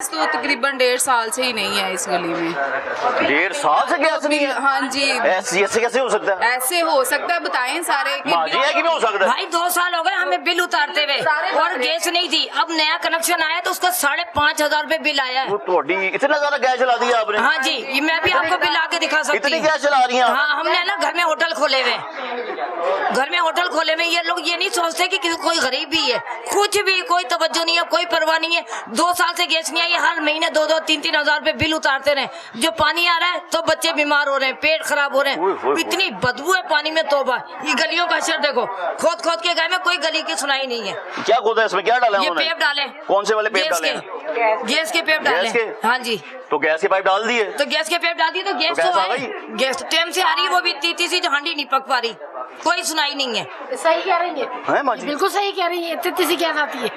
तो तकरीबन 1.5 साल से ही नहीं है इस गली में। 1.5 साल से गैस नहीं है? हाँ जी। ऐसे कैसे हो सकता है? ऐसे हो सकता है, बताएं सारे कि माँ जी है कि नहीं हो सकता? भाई 2 साल हो गए हमें बिल उतारते हुए और गैस नहीं थी। अब नया कनेक्शन आया तो उसका 5,500 रुपए बिल आया है। तो इतना ज्यादा गैस चला दिया आपने? हाँ जी, ये मैं भी आपको बिल आके दिखा सकती इतनी हूँ। गैस चला रही हैं? हाँ, हमने ना घर में होटल खोले हुए, घर में होटल खोले हुए। ये लोग ये नहीं सोचते कि कोई गरीब भी है, कुछ भी कोई तवज्जो नहीं है, कोई परवाह नहीं है। 2 साल से गैस नहीं आई, हर महीने 2-2, 3-3 हजार रुपए बिल उतारते रहे। जो पानी आ रहा है तो बच्चे बीमार हो रहे हैं, पेट खराब हो रहे हैं, इतनी बदबू है पानी में, तोबा। ये गलियों का असर देखो, खोद खोद के गए में कोई गली की सुनाई नहीं है। क्या खोदा है इसमें? क्या डाला है ये उन्होंने? पेप डाले। कौन से वाले पेप डाले? गैस के पेप डाले। हाँ जी, तो गैस के पाइप डाल दिए? तो गैस के पेप डाल दिए तो गैस तो आ गई? गैस टाइम से आ रही है, वो भी तीती सी हांडी नहीं पक पा रही, कोई सुनाई नहीं है। सही कह रही है माँ है, जी? बिल्कुल सही कह रही है। इतनी सी गैस आती है,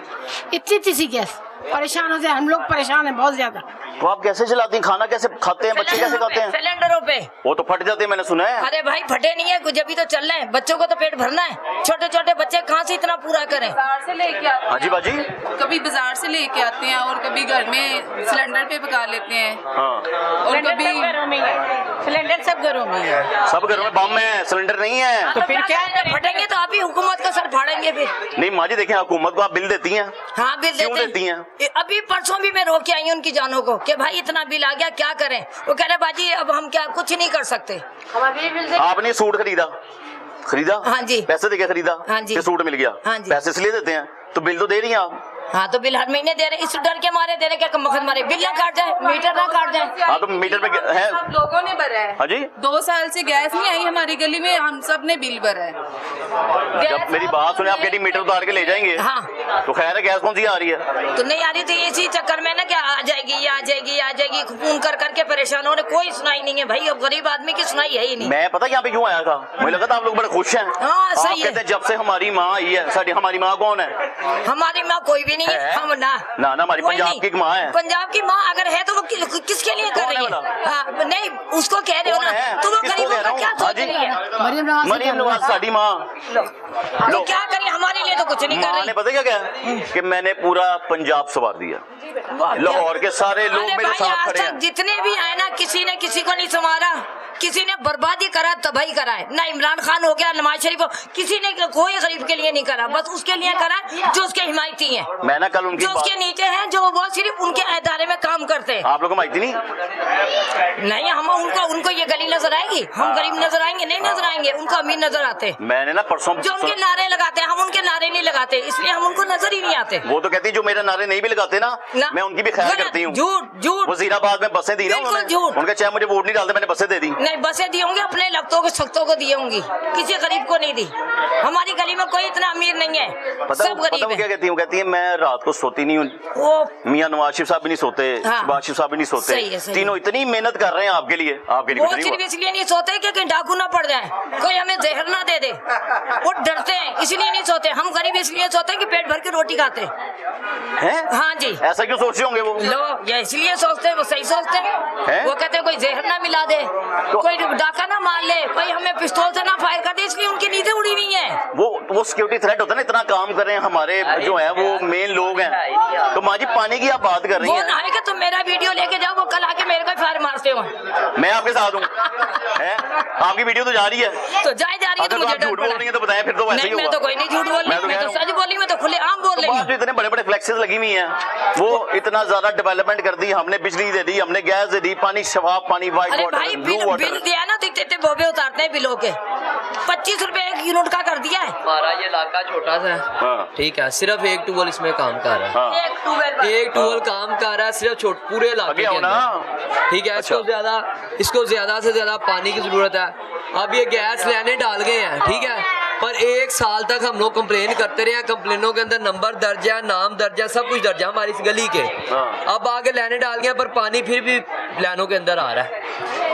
इतनी सी गैस, परेशान हो जाए हम लोग, परेशान है बहुत ज्यादा। तो आप कैसे चलाती हैं? खाना कैसे खाते हैं? बच्चे कैसे खाते हैं? सिलेंडरों पे। वो तो फट जाते हैं, मैंने सुना है। अरे भाई फटे नहीं है, कुछ अभी तो चल रहे हैं, बच्चों को तो पेट भरना है। छोटे छोटे बच्चे कहाँ से इतना पूरा करें? बाजार से लेके आते हाँ जी बाजी। कभी बाजार से लेके आते हैं और कभी घर में सिलेंडर पे पका लेते हैं। हाँ, और कभी सिलेंडर सब घरों में है। सब घरों में बम है, सिलेंडर नहीं है। तो फिर क्या है, जब फटेंगे तो आप ही हुकूमत का सर फाड़ेंगे फिर। नहीं माँ जी, देखिए हुकूमत को आप बिल देती हैं? हाँ, बिल क्यों देती हैं? अभी परसों भी मैं रोक के आई हूँ उनकी जानों को कि भाई इतना बिल आ गया, क्या करें? वो कह रहे बाजी अब हम क्या कुछ नहीं कर सकते। आपने सूट खरीदा? हाँ जी। पैसे देके खरीदा? हाँ जी। कि सूट मिल गया? हाँ जी। पैसे इसलिए देते हैं, तो बिल तो दे रही हैं आप। हाँ, तो बिल हर महीने दे रहे, इस डर के मारे दे रहे क्या मखत मारे बिल ना काट जाए, मीटर ना काट जाए। हाँ, तो मीटर पे है? सब लोगों ने भरा है। हाँ जी। 2 साल से गैस नहीं आई हमारी गली में, हम सब ने बिल भरा है। जब मेरी बात सुने, आप कहती मीटर उतार के ले जाएंगे। हाँ, तो खैर है, गैस कौन सी आ रही है? तो नहीं आ रही थी, इसी चक्कर में ना क्या आ जाएगी आ जाएगी आ जाएगी, फोन कर करके परेशान हो रहे, कोई सुनाई नहीं है भाई। अब गरीब आदमी की सुनाई है ही नहीं। मैं पता यहाँ पे क्यों आया था, मुझे लगा था आप लोग बड़े खुश हैं। हाँ, आप सही है। कहते हैं जब से हमारी माँ आई है, हमारी माँ कौन है? हमारी माँ कोई भी नहीं है, हम ना हमारी कोई पंजाब नहीं। की माँ है। पंजाब की माँ अगर है तो वो किसके लिए कर कौन रही है है? हाँ, नहीं उसको कह रहे हो कौन ना, है? तो वो किसको गरीबों कह का रहा क्या हूँ? सोच रही है? मरियम नवाज साडी माँ। तो क्या करें, हमारे लिए तो कुछ नहीं कर माँ ने रही। पता क्या कि मैंने पूरा पंजाब सवार दिया, लाहौर के सारे लोग अरे मेरे भाई, साथ आज खड़े तक हैं। जितने भी आए ना, किसी ने किसी को नहीं संवारा, किसी ने बर्बादी करा तबाही करा है ना। इमरान खान हो गया, नवाज शरीफ हो, किसी ने कोई गरीब के लिए नहीं करा, बस उसके लिए करा जो उसके हिमायती हैं, मैं ना कल उनकी जो उसके नीचे हैं, जो वो सिर्फ उनके इदारे में काम करते हैं। आप लोगों को माहिती नहीं? नहीं, हम उनको ये गली नजर आएगी? हम गरीब नजर आएंगे? नहीं नजर आएंगे, उनको अमीर नजर आते। मैंने ना परसों जो उनके नारे लगाते हैं, हम उनके नारे नहीं लगाते, इसलिए हम उनको नजर ही नहीं आते। वो तो कहती है जो मेरे नारे नहीं भी लगाते ना, मैं उनकी भी ख्याल करती हूँ। झूठ झूठ, वजीराबाद में बसें दी ना बिल्कुल उन्होंने, झूठ। उनके चाहे मुझे वोट नहीं डालते, मैंने बसें दे दी। नहीं, बसें दी होंगी, अपने लगतों को सख्तों को दी होंगी, किसी गरीब को नहीं दी। हमारी गली में कोई इतना अमीर नहीं है, सब पता गरीब वो क्या है। कहती हूँ? कहती है मैं रात को सोती नहीं हूँ। वो मियाँ नवाज शरीफ साहब भी नहीं सोते, हाँ। शहबाज शरीफ साहब भी नहीं सोते, सही है, सही तीनों इतनी मेहनत कर रहे हैं आपके लिए, आपके लिए वो कुछ नहीं सिर्फ हुआ। इसलिए नहीं सोते कि कहीं डाकू ना पड़ जाए, कोई हमें जहर ना दे दे, वो डरते हैं इसलिए नहीं सोते। हम गरीब इसलिए सोते हैं कि पेट भर के रोटी खाते हैं? हाँ जी। ऐसा क्यों सोचते होंगे वो? लो, ये इसलिए सोचते हैं, वो सही सोचते हैं। हैं? वो कहते हैं कोई जहर ना मिला दे, कोई डाका ना मार ले, कोई हमें पिस्तौल से ना फायर कर दे, इसलिए उनकी नींदें उड़ी हुई हैं। वो सिक्योरिटी थ्रेट होता है ना, इतना काम कर रहे हैं हमारे जो है वो मेन लोग हैं। तो माँ जी पानी की आप बात कर रही वो हैं, नहाएगा तो मेरा वीडियो लेके जाओ, वो कल आके मेरे को फायर मारते हो। मैं आपके साथ हूँ। हैं? आपकी वीडियो तो जा रही है, तो जाए जा रही है, तो अगर मुझे आप डर झूठ बोल पड़ा रही हैं तो बताएं, फिर तो वैसे ही नहीं, मैं होगा। तो कोई नहीं झूठ बोल रही, मैं तो मैं कह तो रहा हूँ। सच बोली, मैं तो खुले आम बोल रही बात हूँ। जो इतने बड़े बड़े फ्लेक्सेस लगी हुई हैं, वो इतना ज्यादा डेवलपमेंट कर दी, हमने बिजली दे दी, हमने गैस दे दी, पानी शफाफ पानी, व्हाइट अरे भाई, वाटर, ब्लू बिल वाटर। दिया ना, तो इतने बोबे उतारते हैं बिलों के। 25 रुपए 1 यूनिट का कर दिया है। हमारा ये इलाका छोटा सा है, हाँ। ठीक है, सिर्फ एक ट्यूबवेल इसमें काम कर रहा है। हाँ। एक ट्यूबवेल एक ट्यूबवेल काम कर रहा है सिर्फ पूरे इलाके आगे के आओ ना। अंदर, ठीक है। इसको ज्यादा से ज्यादा पानी की जरूरत है। अब ये गैस लेने डाल गए हैं, ठीक है, पर 1 साल तक हम लोग कंप्लेन करते रहे हैं। कंप्लेनों के अंदर नंबर दर्ज है, नाम दर्ज है, सब कुछ दर्ज है हमारी इस गली के। हाँ। अब आगे लाइनें डाल गए, पर पानी फिर भी लाइनों के अंदर आ रहा है,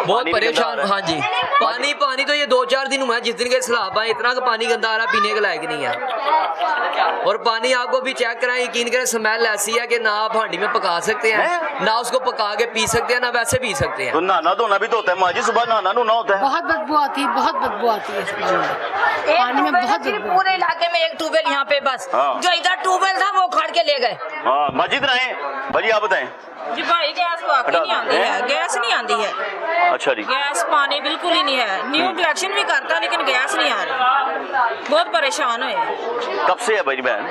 बहुत पानी भी गंदा आ परेशान। रहा है। हाँ जी, पानी तो ये 2-4 दिन हुआ है जिस दिन के सैलाब आए, इतना का पानी गंदा आ रहा है, पीने के लायक नहीं है। और पानी आपको भी चेक कराएं, यकीन करें, स्मेल ऐसी है कि ना आप हांडी में पका सकते हैं, ना उसको पका के पी सकते हैं, ना वैसे पी सकते हैं। तो नहाना धोना भी तो होता है माँ जी, सुबह नहाना धोना होता है। बहुत बदबू आती है, बहुत बदबू आती है इस पानी में बहुत सिर्फ बदबू। पूरे इलाके में एक ट्यूबवेल यहाँ पे बस, हाँ। जो इधर ट्यूबवेल था वो उखाड़ के ले गए, हाँ मस्जिद रहे भाजी, आप बताएं। जी भाई गैस वाकई नहीं आती है, गैस नहीं आती है। अच्छा जी, गैस पानी बिल्कुल ही नहीं है। न्यू कलेक्शन भी करता लेकिन गैस नहीं आ रही, बहुत परेशान हुए। कब से है भाई बहन?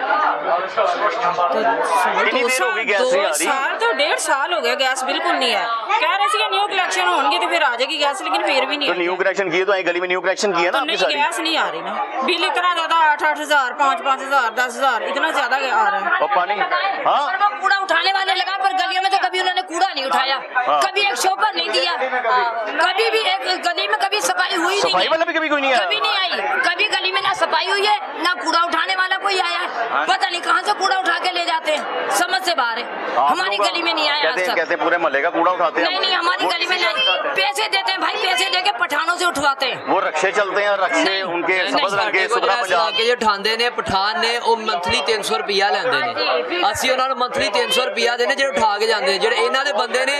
कितनी देर हो गई गैस नहीं आ रही? 2 साल तो 1.5 साल हो गया, गैस बिल्कुल नहीं है। कह रहे थे न्यू कलेक्शन होंगे तो फिर आ जाएगी गैस, लेकिन फिर भी नहीं तो आई। न्यू कनेक्शन किए, तो यहीं गली में न्यू कनेक्शन किया ना तो आपकी नहीं, सारी? गैस नहीं आ रही ना। बिल इतना ज्यादा 8-8 हजार, 5-5 हजार, 10 हजार, इतना ज्यादा आ रहा है। और पानी? हाँ और वो कूड़ा उठाने वाले लगा, पर गलियों में तो कभी उन्होंने कूड़ा नहीं उठाया, कभी एक शॉपर नहीं दिया, कभी भी एक गली में कभी सफाई हुई नहीं सफाई है। वाला भी कभी कोई नहीं कभी आया? नहीं आई, कभी गली में ना सफाई हुई है ना कूड़ा उठाने वाला कोई आया है। पता नहीं कहाँ से कूड़ा उठा के ले जाते हैं, समझ से बाहर है। आप हमारी लोग गली में नहीं आया आज तक। कहते हैं पूरे मोहल्ले का कूड़ा उठाते हैं। नहीं नहीं, हमारी गली में नहीं। पैसे देते हैं भाई, पैसे दे के पठानों से उठवाते हैं। वो रक्षे चलते हैं, रक्षे नहीं, उनके नहीं, सबज रंग के सुधरा पंजाब के जो ਠਾਂਦੇ ਨੇ ਪਠਾਨ ਨੇ ਉਹ ਮੰਥਲੀ 300 ਰੁਪਿਆ ਲੈਂਦੇ ਨੇ। ਅਸੀਂ ਉਹਨਾਂ ਨੂੰ ਮੰਥਲੀ 300 ਰੁਪਿਆ ਦੇਨੇ ਜਿਹੜੇ ਉਠਾ ਕੇ ਜਾਂਦੇ ਨੇ। ਜਿਹੜੇ ਇਹਨਾਂ ਦੇ ਬੰਦੇ ਨੇ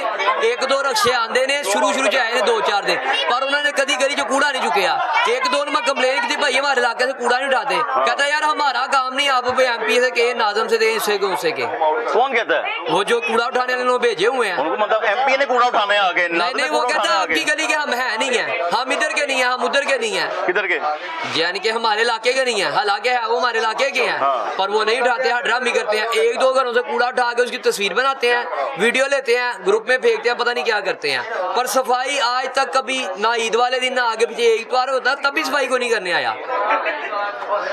1-2 ਰਕਸ਼ੇ ਆਂਦੇ ਨੇ, ਸ਼ੁਰੂ ਚ ਆਏ ਨੇ 2-4 ਦੇ, ਪਰ ਉਹਨਾਂ ने कभी गली जो कूड़ा नहीं चुकया। 1-2 ने मैं कंप्लेन की थी, भाई हमारे इलाके से कूड़ा नहीं उठाते। कहता यार हमारा काम नहीं, आप MP से के नाजम से दे, इससे के उससे के। कौन कहता है? वो जो कूड़ा उठाने वाले लोग भेजे हुए हैं। उनको मतलब MP ने कूड़ा उठाने आ गए? नहीं नहीं, वो कहता है आपकी गली के हम है नहीं है, हम इधर के नहीं है, हम उधर के नहीं है। किधर के? यानी कि हमारे इलाके के नहीं है, हालांकि है वो हमारे इलाके के हैं, हाँ। पर वो नहीं उठाते हैं, ड्रामे करते हैं। 1-2 घरों से कूड़ा उठा के उसकी तस्वीर बनाते हैं, वीडियो लेते हैं, ग्रुप में फेंकते हैं, पता नहीं क्या करते हैं। पर सफाई आज तक कभी ना ईद वाले दिन ना आगे पीछे, एक बार होता तब भी सफाई को नहीं करने आया।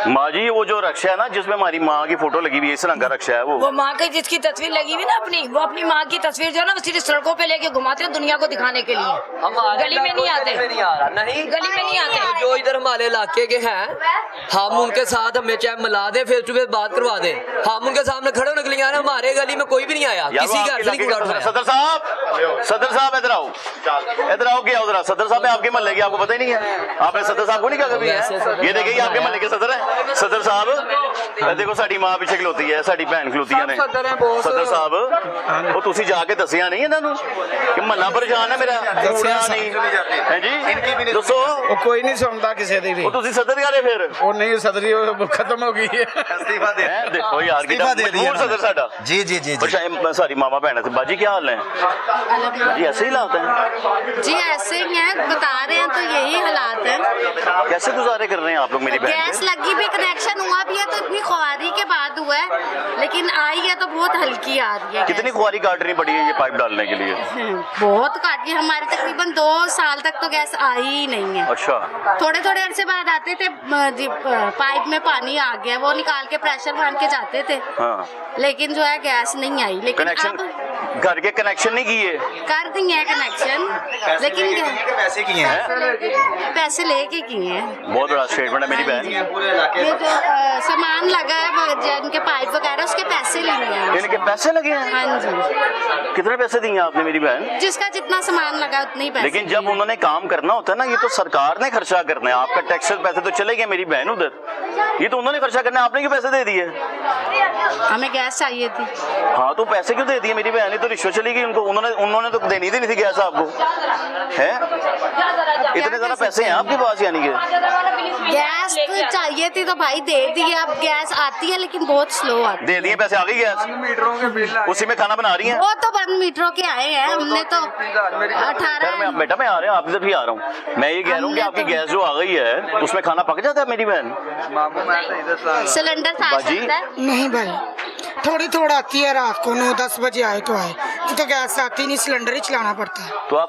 माँ जी वो जो रक्षा है ना, जिसमें हमारी माँ की फोटो लगी हुई है, इस रंग का रक्षा है वो माँ की जिसकी तस्वीर लगी हुई ना अपनी, वो अपनी माँ की तस्वीर जो है ना, वो सिर्फ सड़कों पे लेके घुमाते हैं दुनिया को दिखाने के लिए। गली में नहीं आते, नहीं आ रहा, नहीं गली में नहीं आते। जो इधर हमारे इलाके के हैं, हम उनके साथ हमें चाहे मिला दे, फेस टू फेस बात करवा दे, हम उनके सामने खड़े होने के लिए आए ना। हमारे गली में कोई भी नहीं आया, यार, वो किसी आपके घर से नहीं इलाके कूड़ा का उठाया। सदर साहब इधर आओ, इधर आओ, क्या उधर? सदर साहब है आपके मोहल्ले के, आपको पता ही नहीं है? आपने सदर साहब को नहीं कहा कभी? ये देखिए आपके मोहल्ले के सदर है सदर साहब। देखो साड़ी माँ पीछे खलोती है, साड़ी भैन खलोतियां ने। सदर साहब वो तुसी जाके दसिया नहीं इन्हां नूं कि महल्ला परेशान है मेरा, कूड़ा नहीं है जी? दसो ਉਹ ਕੋਈ ਨਹੀਂ ਸੁਣਦਾ ਕਿਸੇ ਦੀ ਵੀ। वो तुसी सदर यारे फिर ਉਹ ਨਹੀਂ ਸਦਰੀ, ਉਹ ਖਤਮ ਹੋ ਗਈ ਹੈ। हैं? देखो यार कि मजबूर सदर साडा। जी जी जी जी। सारी मामा भैन से बाजी क्या हाल है जी? ऐसे ही हालात हैं जी, ऐसे ही हैं, बता रहे हैं तो यही हालात हैं। कैसे गुजारे कर रहे हैं आप लोग मेरी बहन गैस से? लगी भी, कनेक्शन हुआ भी है तो इतनी खुआरी के बाद हुआ है, लेकिन आई है तो बहुत हल्की आ रही है। कितनी खुआरी काटनी पड़ी है ये पाइप डालने के लिए? बहुत काटी, हमारे तकरीबन 2 साल तक तो गैस आई ही नहीं है। अच्छा, थोड़े थोड़े अरसे बाद आते थे जी, पाइप में पानी आ गया, वो निकाल के प्रेशर बांध के जाते थे, हाँ। लेकिन जो है गैस नहीं आई। लेकिन कनेक्शन अब घर के कनेक्शन नहीं किए? कर दिए हैं कनेक्शन, लेकिन पैसे किए हैं? पैसे लेके किए हैं। बहुत बड़ा स्टेटमेंट है मेरी बहन। ये जो सामान लगा है जिनके पाइप वगैरह, उसके पैसे लिए हैं। इनके पैसे लगे हैं? हाँ जी, कितने पैसे दिए आपने मेरी बहन? जिसका जितना सामान लगा उतने ही पैसे। लेकिन जब उन्होंने काम करना होता है ना, ये तो सरकार ने खर्चा करना है, आपका टैक्स पैसे तो चले गए मेरी बहन उधर, ये तो उन्होंने खर्चा करना है, आपने क्यों पैसे दे दिए? हमें गैस चाहिए थी। हाँ तो पैसे क्यों दे दिए मेरी बहन? ये तो रिश्वत चली गई उनको, उन्होंने तो देनी ही नहीं थी गैस आपको, है? इतने ज्यादा पैसे हैं आपके पास यानी कि? गैस तो चाहिए थी तो भाई दे दी, अब गैस आती है लेकिन बहुत स्लो आती दे दिए पैसे, आ गई गैस, मीटरों के बिल उसी में खाना बना रही है। हैं? वो तो 1 मीटरों के आए हैं, हमने तो 18। मैं बेटा मैं आ रहा हूँ, आपकी तरफ ही आ रहा हूँ। मैं ये कह रहा हूँ कि आपकी गैस जो आ गई है उसमें खाना पक जाता है मेरी बहन? सिलेंडर साफ बाजी? रहता है। नहीं भाई, थोड़ी थोड़ा आती है रात को, 9-10 बजे आए तो आए, तो गैस आती नहीं, सिलेंडर ही चलाना पड़ता है। तो आप